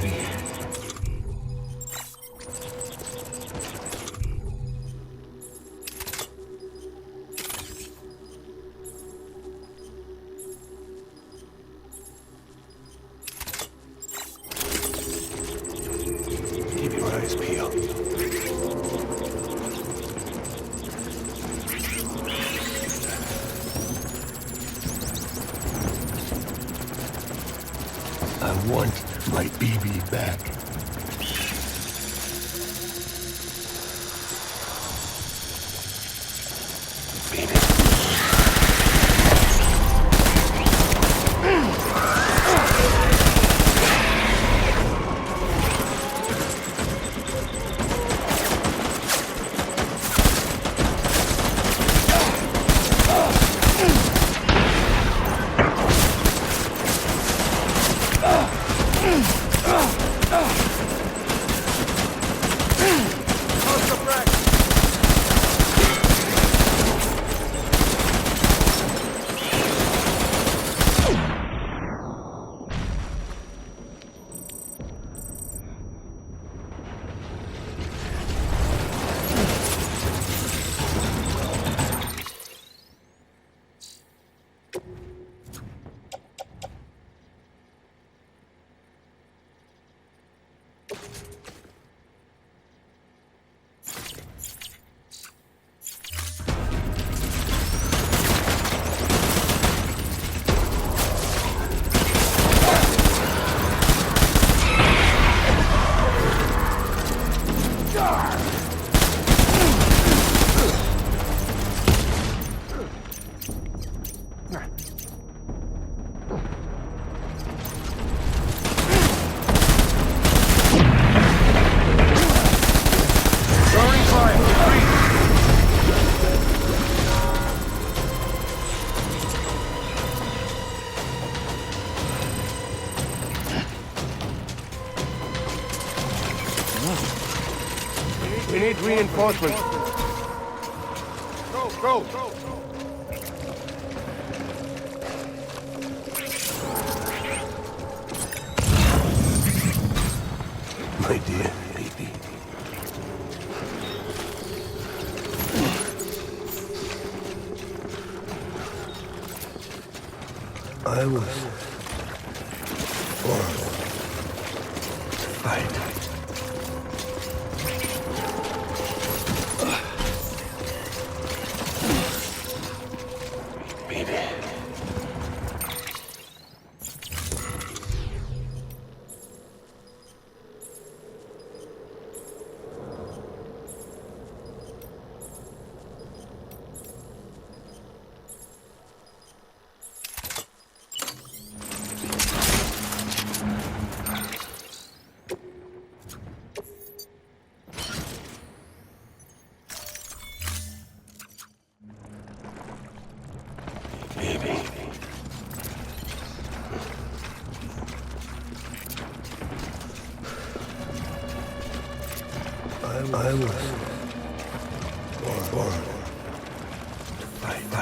baby. Keep your eyes peeled. I want my baby back. Baby. We need reinforcements. Go! My dear baby. I was born to fight. Baby. Baby. I was born to fight.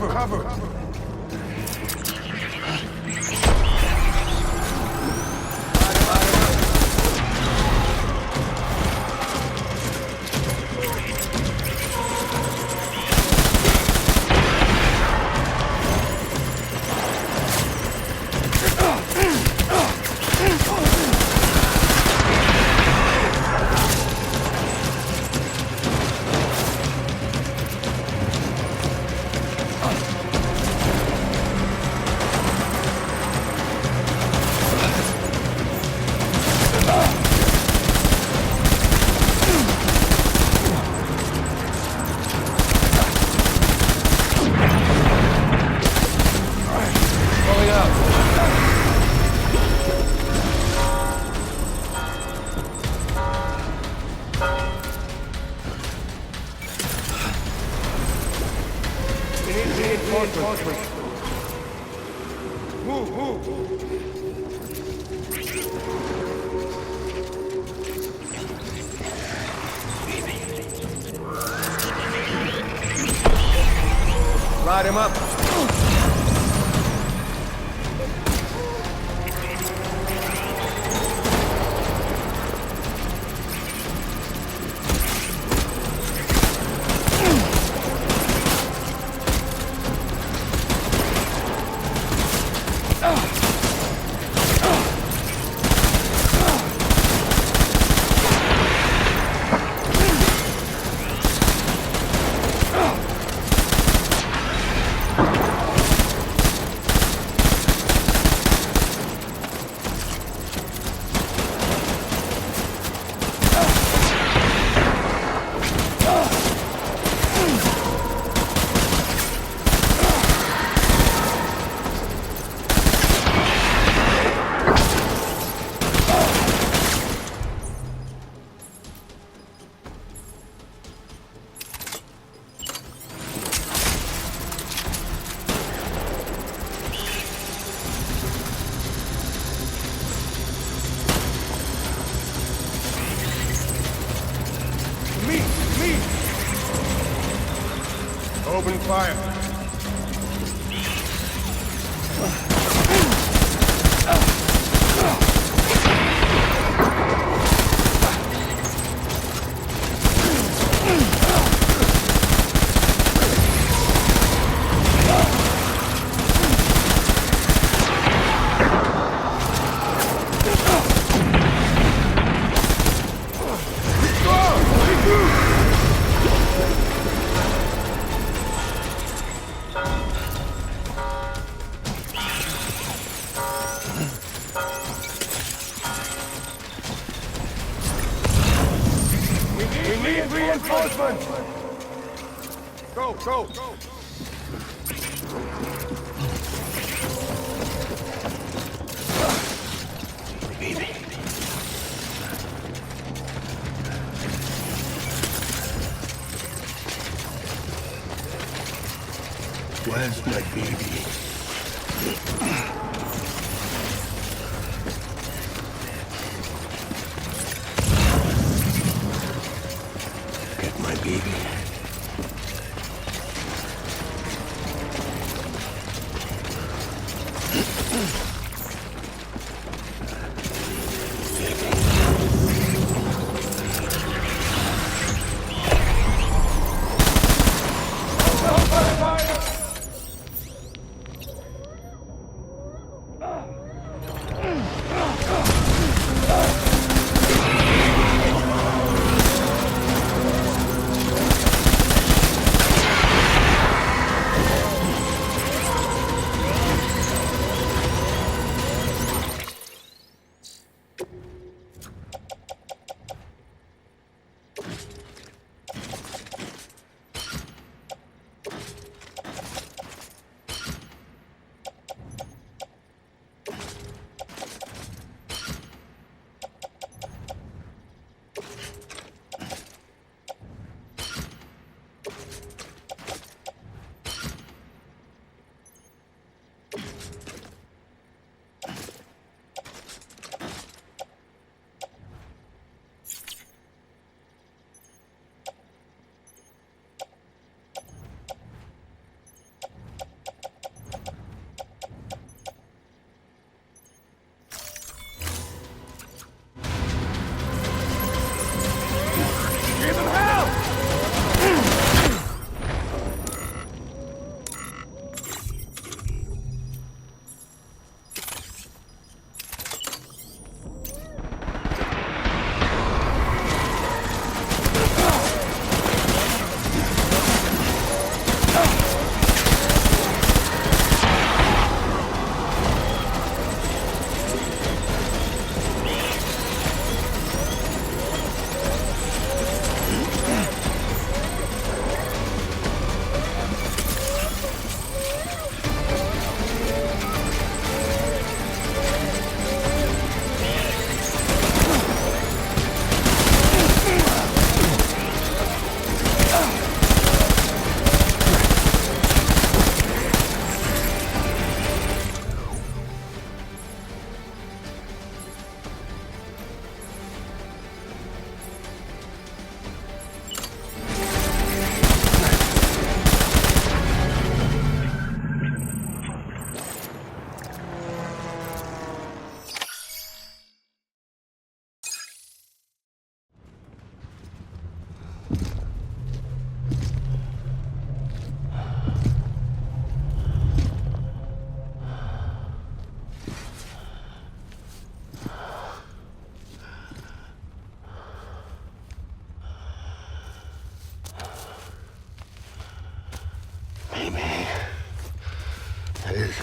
Cover! Reinforcements. Move! Light him up. Me! Open fire. We need reinforcements! Go! Baby. Where's my baby? Get my baby.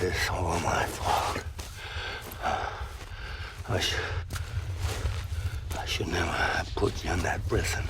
is all my fault. I should never have put you in that prison.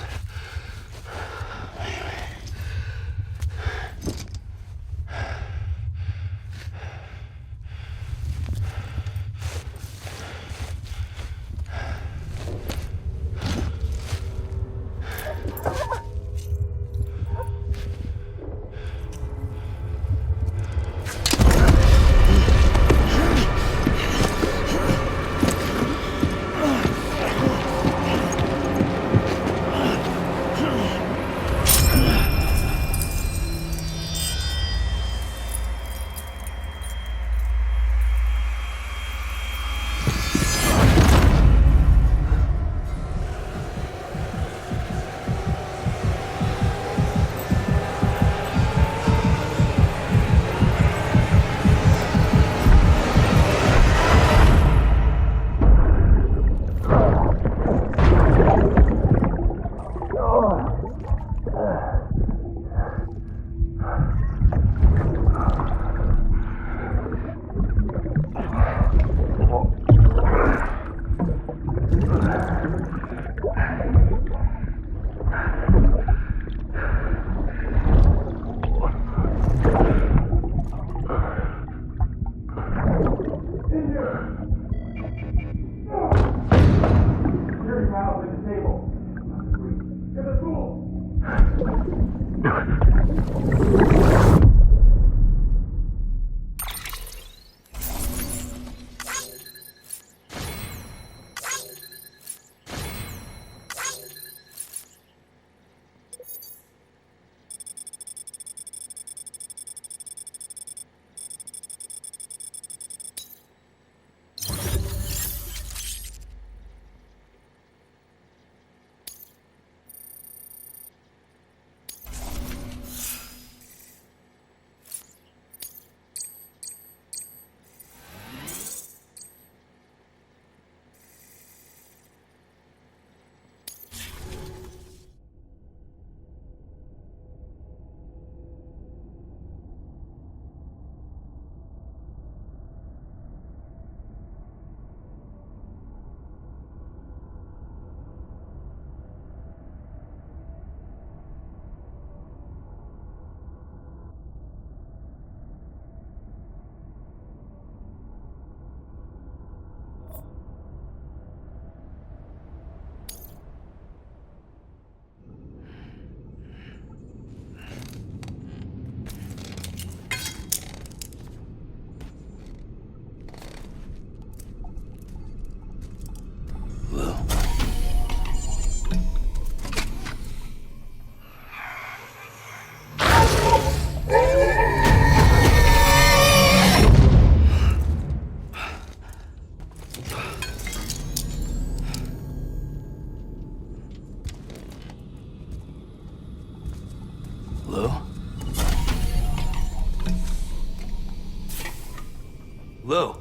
Lou.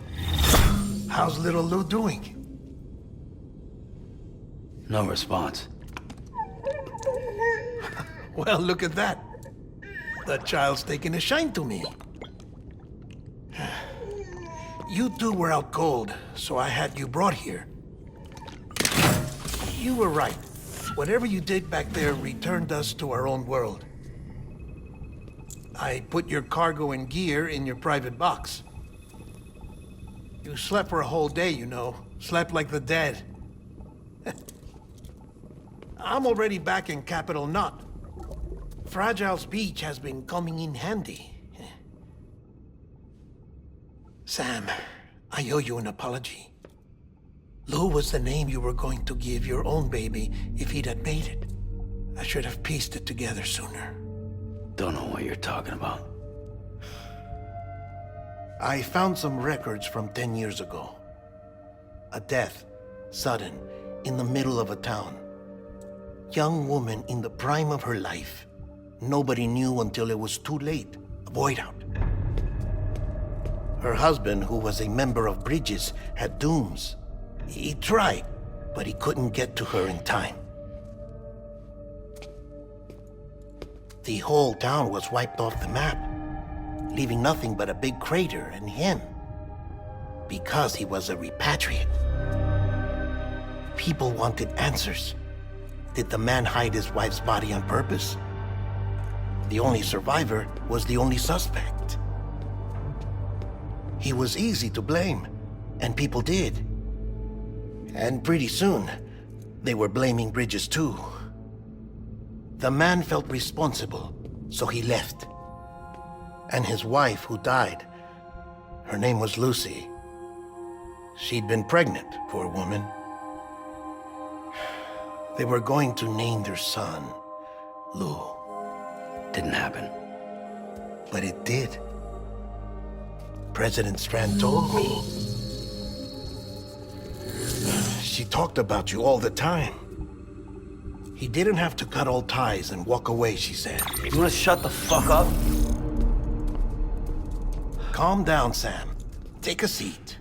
How's little Lou doing? No response. Well, look at that. The child's taking a shine to me. You two were out cold, so I had you brought here. You were right. Whatever you did back there returned us to our own world. I put your cargo and gear in your private box. You slept for a whole day, you know. Slept like the dead. I'm already back in Capital Knot. Fragile's beach has been coming in handy. Sam, I owe you an apology. Lou was the name you were going to give your own baby if he'd had made it. I should have pieced it together sooner. Don't know what you're talking about. I found some records from 10 years ago. A death, sudden, in the middle of a town. Young woman in the prime of her life. Nobody knew until it was too late. A void out. Her husband, who was a member of Bridges, had dooms. He tried, but he couldn't get to her in time. The whole town was wiped off the map. leaving nothing but a big crater and him. Because he was a repatriate. People wanted answers. Did the man hide his wife's body on purpose? The only survivor was the only suspect. He was easy to blame, and people did. And pretty soon, they were blaming Bridges too. The man felt responsible, so he left. And his wife, who died, her name was Lucy. She'd been pregnant, poor woman. They were going to name their son Lou. Didn't happen. But it did. President Strand told me. She talked about you all the time. He didn't have to cut all ties and walk away, she said. You wanna shut the fuck up? Calm down, Sam. Take a seat.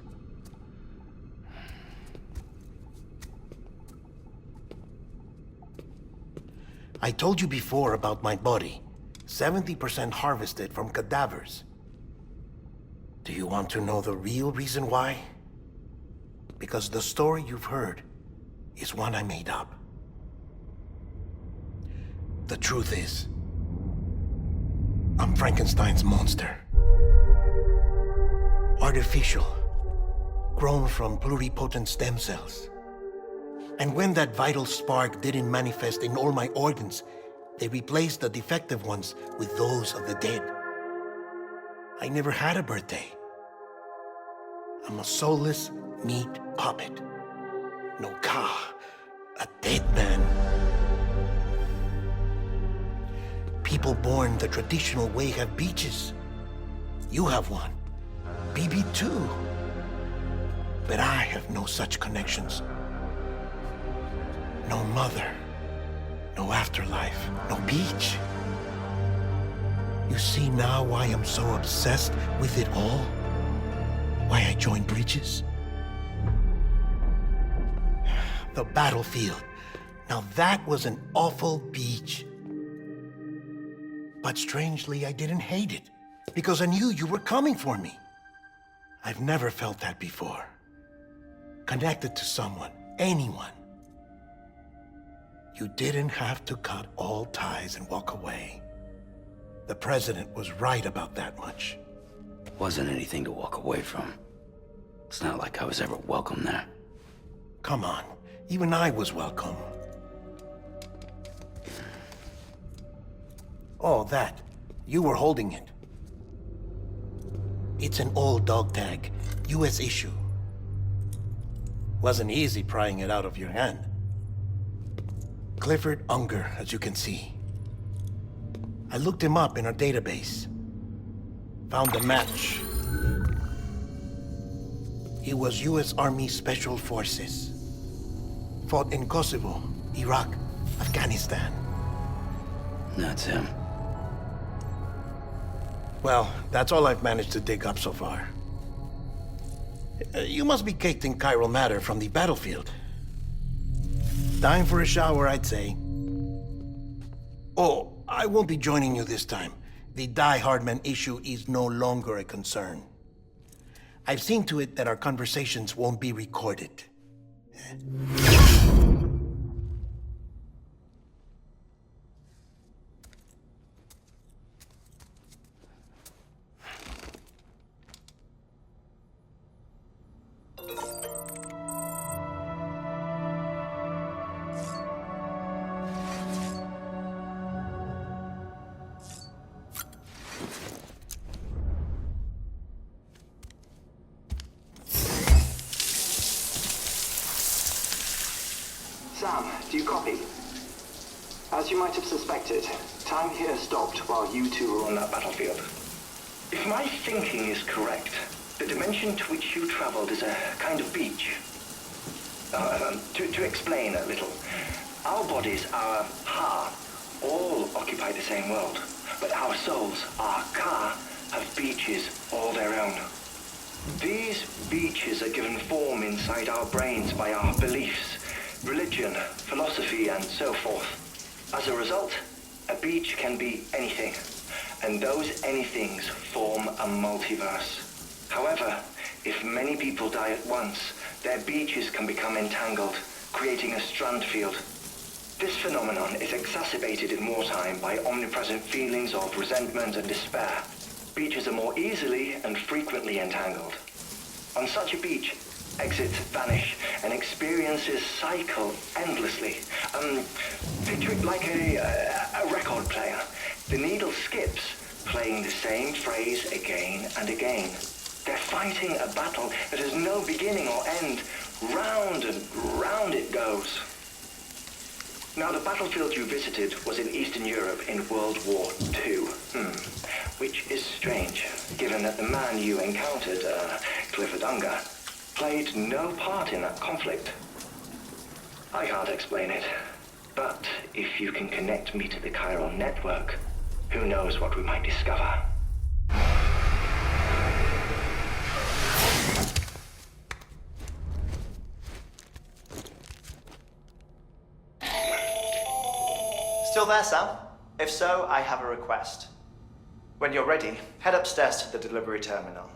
I told you before about my body. 70% harvested from cadavers. Do you want to know the real reason why? Because the story you've heard is one I made up. The truth is, I'm Frankenstein's monster. Artificial, grown from pluripotent stem cells. And when that vital spark didn't manifest in all my organs, they replaced the defective ones with those of the dead. I never had a birthday. I'm a soulless meat puppet. No car, a dead man. People born the traditional way have beaches. You have one. BB too. But I have no such connections. No mother. No afterlife. No beach. You see now why I'm so obsessed with it all? Why I joined Bridges? The battlefield. Now that was an awful beach. But strangely, I didn't hate it, because I knew you were coming for me. I've never felt that before. Connected to someone, anyone. You didn't have to cut all ties and walk away. The president was right about that much. Wasn't anything to walk away from. It's not like I was ever welcome there. Come on, even I was welcome. Oh, that. You were holding it. It's an old dog tag, US issue. Wasn't easy prying it out of your hand. Clifford Unger, as you can see. I looked him up in our database. Found a match. He was US Army Special Forces. Fought in Kosovo, Iraq, Afghanistan. That's him. Well, that's all I've managed to dig up so far. You must be caked in chiral matter from the battlefield. Time for a shower, I'd say. Oh, I won't be joining you this time. The Die Hardman issue is no longer a concern. I've seen to it that our conversations won't be recorded. Sam, do you copy? As you might have suspected, time here stopped while you two were on that battlefield. If my thinking is correct, the dimension to which you traveled is a kind of beach. To explain a little, our bodies, our ha, all occupy the same world, but our souls, our ka, have beaches all their own. These beaches are given form inside our brains by our beliefs, religion, philosophy, and so forth. As a result, a beach can be anything. and those anythings form a multiverse. However, if many people die at once, their beaches can become entangled, creating a strand field. This phenomenon is exacerbated in wartime by omnipresent feelings of resentment and despair. Beaches are more easily and frequently entangled. On such a beach, exits vanish and experiences cycle endlessly. Picture it like a record player. The needle skips, playing the same phrase again and again. They're fighting a battle that has no beginning or end. Round and round it goes. Now, the battlefield you visited was in Eastern Europe in World War II. Which is strange, given that the man you encountered, Clifford Unger, played no part in that conflict. I can't explain it, but if you can connect me to the chiral network, who knows what we might discover. Still there, Sam? If so, I have a request. When you're ready, head upstairs to the delivery terminal.